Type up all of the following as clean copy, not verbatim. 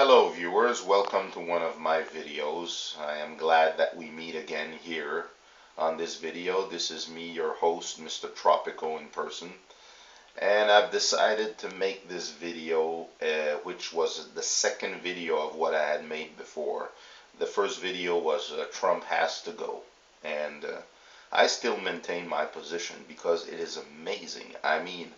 Hello viewers, welcome to one of my videos. I am glad that we meet again here on this video. This is me, your host, Mr. Tropico in person. And I've decided to make this video, which was the second video of what I had made before. The first video was Trump has to go. And I still maintain my position because it is amazing. I mean,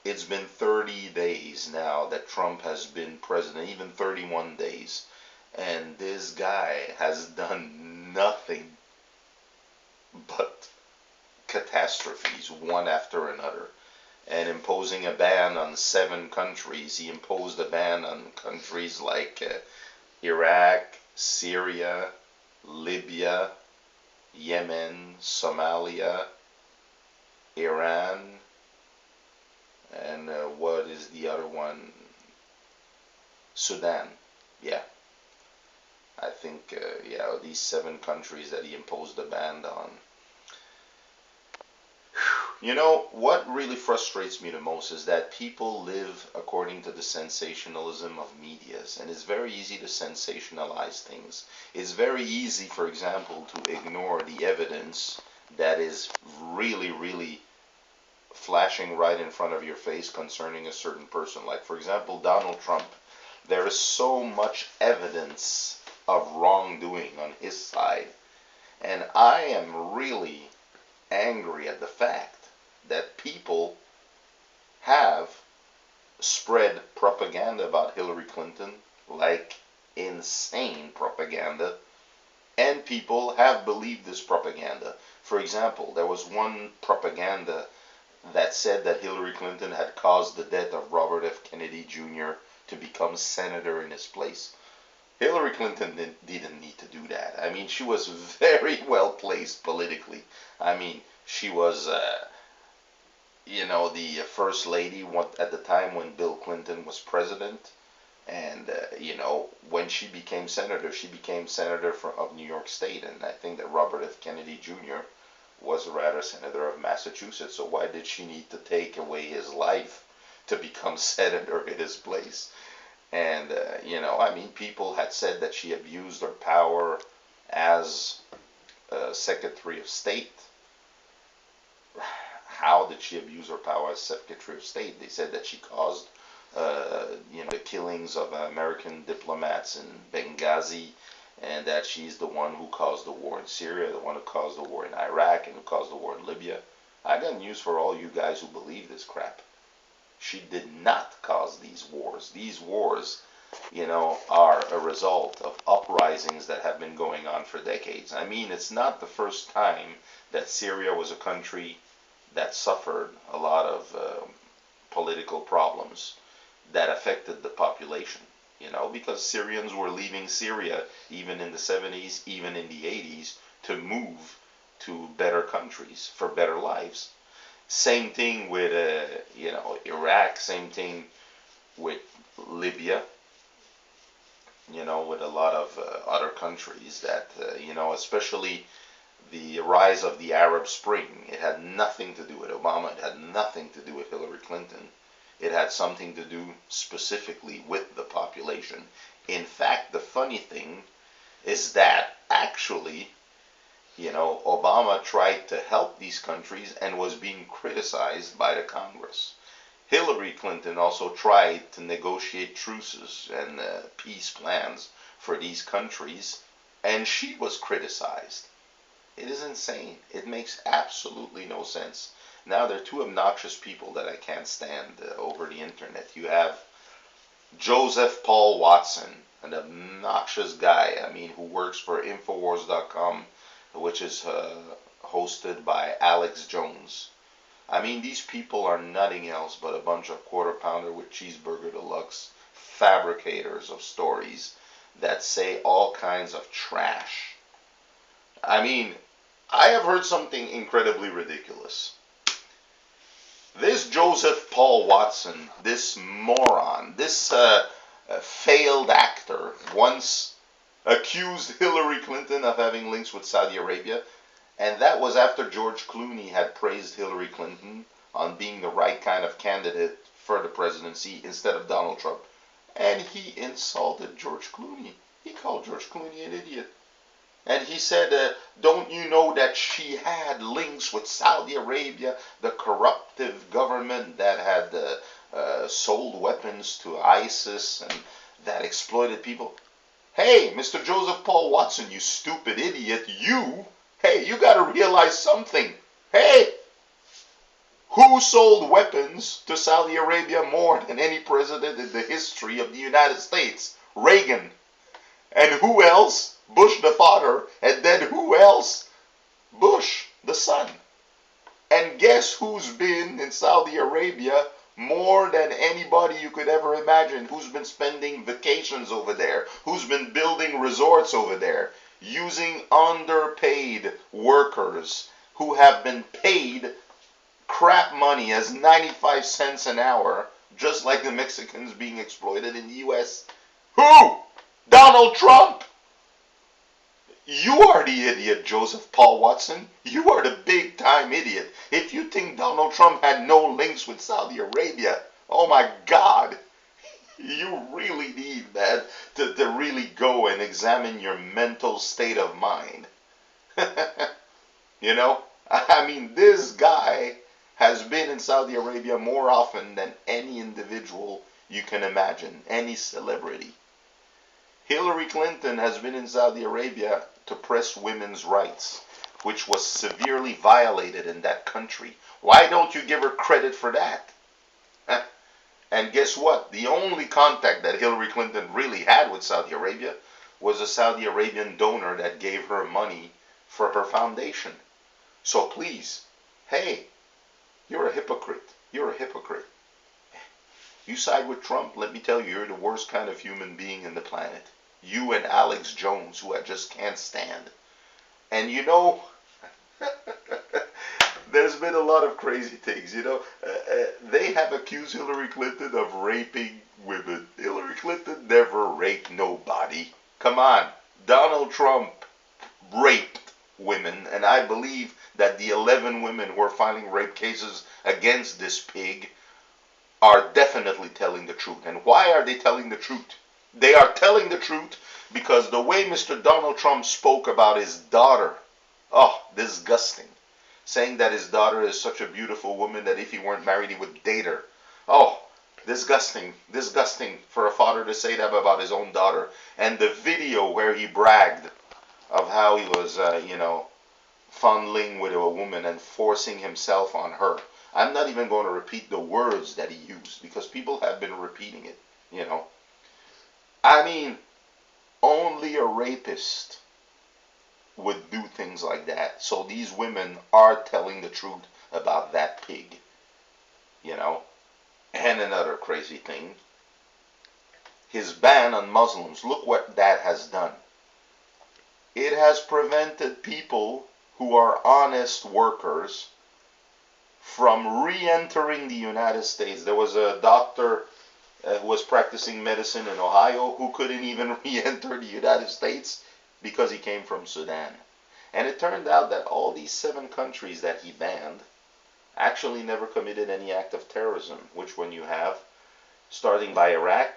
it's been 30 days now that Trump has been president, even 31 days. And this guy has done nothing but catastrophes, one after another. And imposing a ban on 7 countries. He imposed a ban on countries like Iraq, Syria, Libya, Yemen, Somalia, Iran, and what is the other one? Sudan. Yeah, I think yeah, these 7 countries that he imposed a ban on. You know what really frustrates me the most is that people live according to the sensationalism of medias, and it's very easy to sensationalize things. It's very easy, for example, to ignore the evidence that is really flashing right in front of your face concerning a certain person. Like, for example, Donald Trump. There is so much evidence of wrongdoing on his side. And I am really angry at the fact that people have spread propaganda about Hillary Clinton, like insane propaganda, and people have believed this propaganda. For example, there was one propaganda that said that Hillary Clinton had caused the death of Robert F. Kennedy Jr. to become senator in his place. Hillary Clinton didn't need to do that. I mean, she was very well placed politically. I mean, she was, the first lady at the time when Bill Clinton was president. And, when she became senator of New York State. And I think that Robert F. Kennedy Jr. was rather senator of Massachusetts. So why did she need to take away his life to become senator in his place? And, I mean, people had said that she abused her power as Secretary of State. How did she abuse her power as Secretary of State? They said that she caused, the killings of American diplomats in Benghazi, and that she's the one who caused the war in Syria, the one who caused the war in Iraq, and who caused the war in Libya. I got news for all you guys who believe this crap. She did not cause these wars. These wars, are a result of uprisings that have been going on for decades. I mean, it's not the first time that Syria was a country that suffered a lot of political problems that affected the population. Because Syrians were leaving Syria even in the 70s, even in the 80s, to move to better countries for better lives. Same thing with, Iraq, same thing with Libya, with a lot of other countries that, especially the rise of the Arab Spring. It had nothing to do with Obama. It had nothing to do with Hillary Clinton. It had something to do specifically with the population. In fact, the funny thing is that actually, Obama tried to help these countries and was being criticized by the Congress. Hillary Clinton also tried to negotiate truces and peace plans for these countries, and she was criticized. It is insane. It makes absolutely no sense. Now, there are two obnoxious people that I can't stand over the internet. You have Joseph Paul Watson, an obnoxious guy, who works for Infowars.com, which is hosted by Alex Jones. These people are nothing else but a bunch of quarter pounder with cheeseburger deluxe fabricators of stories that say all kinds of trash. I have heard something incredibly ridiculous. This Joseph Paul Watson, this moron, this failed actor, once accused Hillary Clinton of having links with Saudi Arabia, and that was after George Clooney had praised Hillary Clinton on being the right kind of candidate for the presidency instead of Donald Trump. and he insulted George Clooney. He called George Clooney an idiot. And he said, don't you know that she had links with Saudi Arabia, the corruptive government that had sold weapons to ISIS and that exploited people? Hey, Mr. Joseph Paul Watson, you stupid idiot, hey, you gotta realize something. Hey, who sold weapons to Saudi Arabia more than any president in the history of the United States? Reagan. And who else? Bush the father. And then who else? Bush the son. And guess who's been in Saudi Arabia more than anybody you could ever imagine? Who's been spending vacations over there? Who's been building resorts over there? Using underpaid workers who have been paid crap money as 95 cents an hour, just like the Mexicans being exploited in the US. Who? Donald Trump! You are the idiot, Joseph Paul Watson. You are the big time idiot. If you think Donald Trump had no links with Saudi Arabia, oh my God, you really need that to really go and examine your mental state of mind. You know, I mean, this guy has been in Saudi Arabia more often than any individual you can imagine, any celebrity. Hillary Clinton has been in Saudi Arabia to press women's rights, which was severely violated in that country. Why don't you give her credit for that? And guess what? The only contact that Hillary Clinton really had with Saudi Arabia was a Saudi Arabian donor that gave her money for her foundation. So please, hey, you're a hypocrite. You're a hypocrite. You side with Trump, let me tell you, you're the worst kind of human being in the planet. You and Alex Jones, who I just can't stand. And you know, there's been a lot of crazy things, you know. They have accused Hillary Clinton of raping women. Hillary Clinton never raped nobody. Come on. Donald Trump raped women, and I believe that the 11 women who are filing rape cases against this pig are definitely telling the truth. And why are they telling the truth? They are telling the truth because the way Mr. Donald Trump spoke about his daughter, oh, disgusting. Saying that his daughter is such a beautiful woman that if he weren't married, he would date her. Oh, disgusting, disgusting for a father to say that about his own daughter. And the video where he bragged of how he was, fondling with a woman and forcing himself on her. I'm not even going to repeat the words that he used because people have been repeating it, you know. I mean, only a rapist would do things like that. So these women are telling the truth about that pig, you know. And another crazy thing, his ban on Muslims, look what that has done. It has prevented people who are honest workers from re-entering the United States. There was a doctor who was practicing medicine in Ohio who couldn't even re-enter the United States because he came from Sudan. And it turned out that all these 7 countries that he banned actually never committed any act of terrorism, which when you have, starting by Iraq,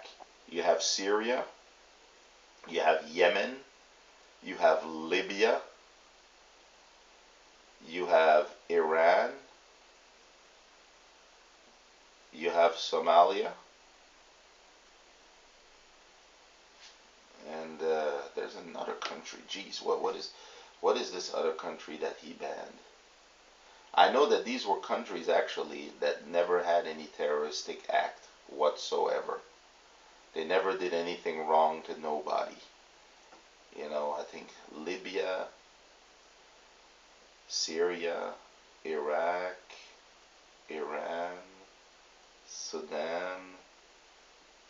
you have Syria, you have Yemen, you have Libya, you have Iran, you have Somalia, and there's another country. Geez, what is this other country that he banned? I know that these were countries actually that never had any terroristic act whatsoever. They never did anything wrong to nobody. You know, I think Libya, Syria, Iraq, Iran, Sudan,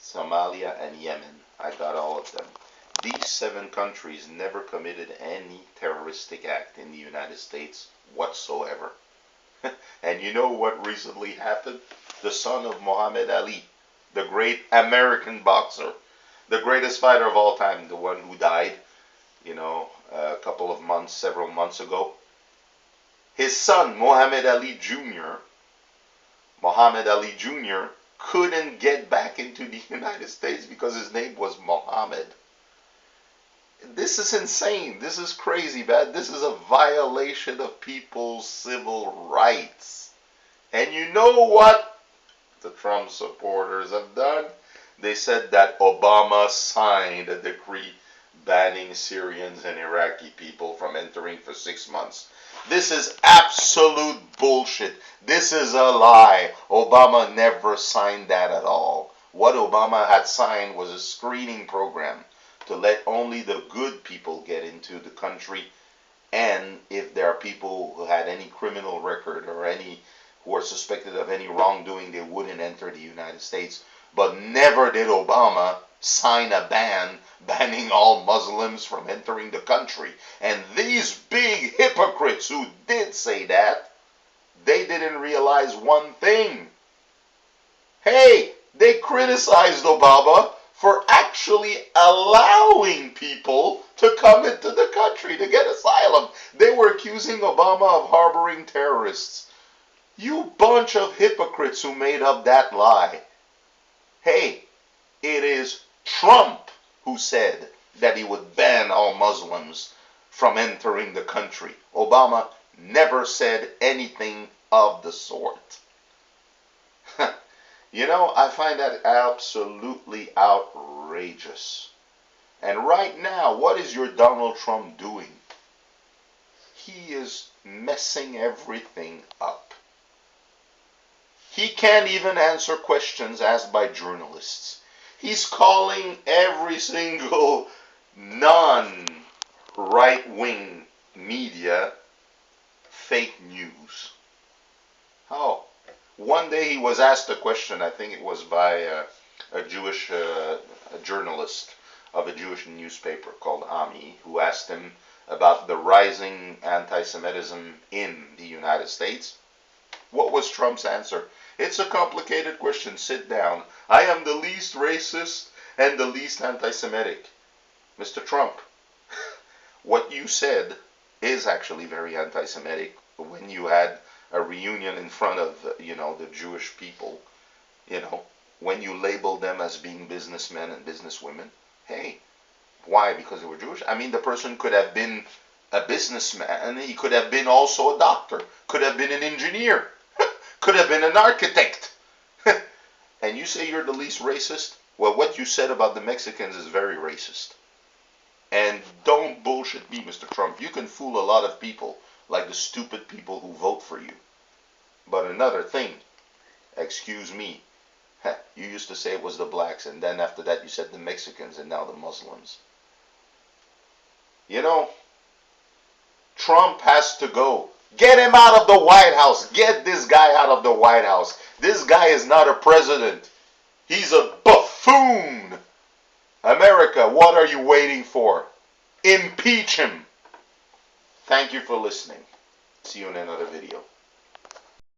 Somalia, and Yemen. I got all of them. These 7 countries never committed any terroristic act in the United States whatsoever. And you know what recently happened? The son of Muhammad Ali, the great American boxer, the greatest fighter of all time, the one who died, several months ago. His son, Muhammad Ali Jr., couldn't get back into the United States because his name was Mohammed. This is insane. This is crazy, man. This is a violation of people's civil rights. And you know what the Trump supporters have done? They said that Obama signed a decree banning Syrians and Iraqi people from entering for 6 months. This is absolute bullshit. This is a lie. Obama never signed that at all. What Obama had signed was a screening program to let only the good people get into the country, and if there are people who had any criminal record or any who are suspected of any wrongdoing, they wouldn't enter the United States. But never did Obama sign a ban banning all Muslims from entering the country. And these big hypocrites who did say that, they didn't realize one thing. Hey, they criticized Obama for actually allowing people to come into the country to get asylum. They were accusing Obama of harboring terrorists. You bunch of hypocrites who made up that lie. Hey, it is Trump who said that he would ban all Muslims from entering the country. Obama never said anything of the sort. You know, I find that absolutely outrageous. And right now, what is your Donald Trump doing? He is messing everything up. He can't even answer questions asked by journalists. He's calling every single non-right-wing media fake news. Oh, one day he was asked a question, I think it was by a Jewish a journalist of a Jewish newspaper called Ami, who asked him about the rising anti-Semitism in the United States. What was Trump's answer? It's a complicated question. Sit down. I am the least racist and the least anti-Semitic. Mr. Trump, what you said is actually very anti-Semitic when you had a reunion in front of, the Jewish people, when you labeled them as being businessmen and businesswomen. Hey, why? Because they were Jewish? I mean, the person could have been a businessman. He could have been also a doctor. Could have been an engineer. Could have been an architect. And you say you're the least racist? Well, what you said about the Mexicans is very racist. And don't bullshit me, Mr. Trump. You can fool a lot of people, like the stupid people who vote for you. But another thing, excuse me, you used to say it was the blacks, and then after that you said the Mexicans, and now the Muslims. Trump has to go. Get him out of the White House. Get this guy out of the White House. This guy is not a president. He's a buffoon. America, what are you waiting for? Impeach him. Thank you for listening. See you in another video.